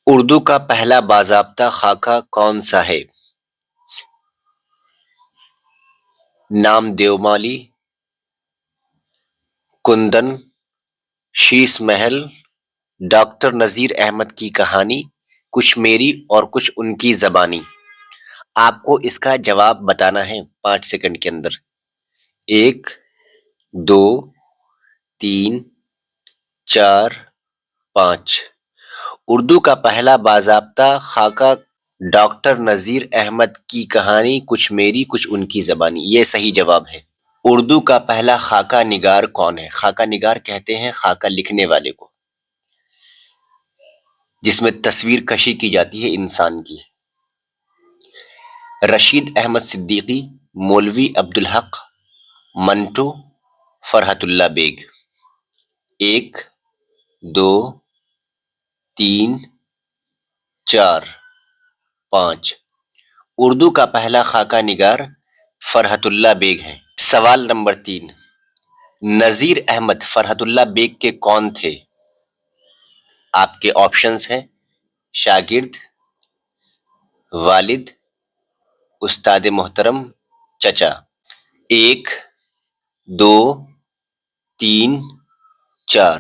اردو کا پہلا باضابطہ خاکہ کون سا ہے؟ نام دیومالی، کندن، شیش محل، ڈاکٹر نذیر احمد کی کہانی، کچھ میری اور کچھ ان کی زبانی۔ آپ کو اس کا جواب بتانا ہے 5 سیکنڈ کے اندر۔ 1 2 3 4 5۔ اردو کا پہلا باضابطہ خاکہ ڈاکٹر نذیر احمد کی کہانی، کچھ میری کچھ ان کی زبانی، یہ صحیح جواب ہے۔ اردو کا پہلا خاکہ نگار کون ہے؟ خاکہ نگار کہتے ہیں خاکہ لکھنے والے کو، جس میں تصویر کشی کی جاتی ہے انسان کی۔ رشید احمد صدیقی، مولوی عبدالحق، منٹو، فرحت اللہ بیگ۔ 1 2 3 4 5۔ اردو کا پہلا خاکہ نگار فرحت اللہ بیگ ہے۔ سوال نمبر 3، نذیر احمد فرحت اللہ بیگ کے کون تھے؟ آپ کے آپشنز ہیں شاگرد، والد، استاد محترم، چچا۔ 1 2 3 4۔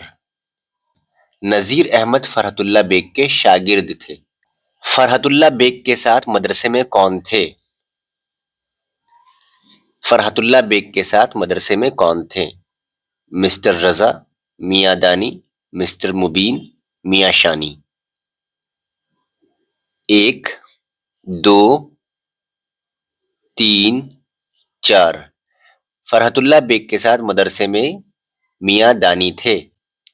نذیر احمد فرحت اللہ بیگ کے شاگرد تھے۔ فرحت اللہ بیگ کے ساتھ مدرسے میں کون تھے؟ فرحت اللہ بیگ کے ساتھ مدرسے میں کون تھے؟ مسٹر رضا، میاں دانی، مسٹر مبین، میاں شانی۔ 1 2 3 4۔ فرحت اللہ بیگ کے ساتھ مدرسے میں میاں دانی تھے۔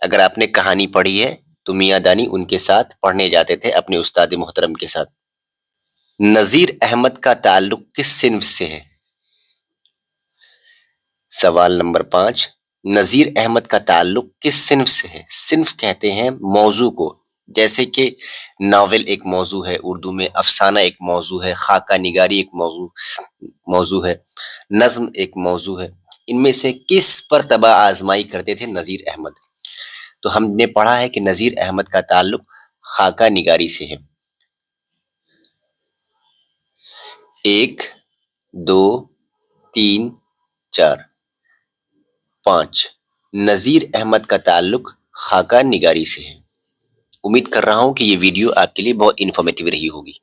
اگر آپ نے کہانی پڑھی ہے تو میاں دانی ان کے ساتھ پڑھنے جاتے تھے اپنے استاد محترم کے ساتھ۔ نذیر احمد کا تعلق کس صنف سے ہے؟ سوال نمبر 5، نذیر احمد کا تعلق کس صنف سے ہے؟ صنف کہتے ہیں موضوع کو، جیسے کہ ناول ایک موضوع ہے اردو میں، افسانہ ایک موضوع ہے، خاکہ نگاری ایک موضوع ہے، نظم ایک موضوع ہے۔ ان میں سے کس پر طبع آزمائی کرتے تھے نذیر احمد؟ تو ہم نے پڑھا ہے کہ نذیر احمد کا تعلق خاکہ نگاری سے ہے۔ 1 2 3 4 5۔ نذیر احمد کا تعلق خاکہ نگاری سے ہے۔ امید کر رہا ہوں کہ یہ ویڈیو آپ کے لیے بہت انفارمیٹیو رہی ہوگی۔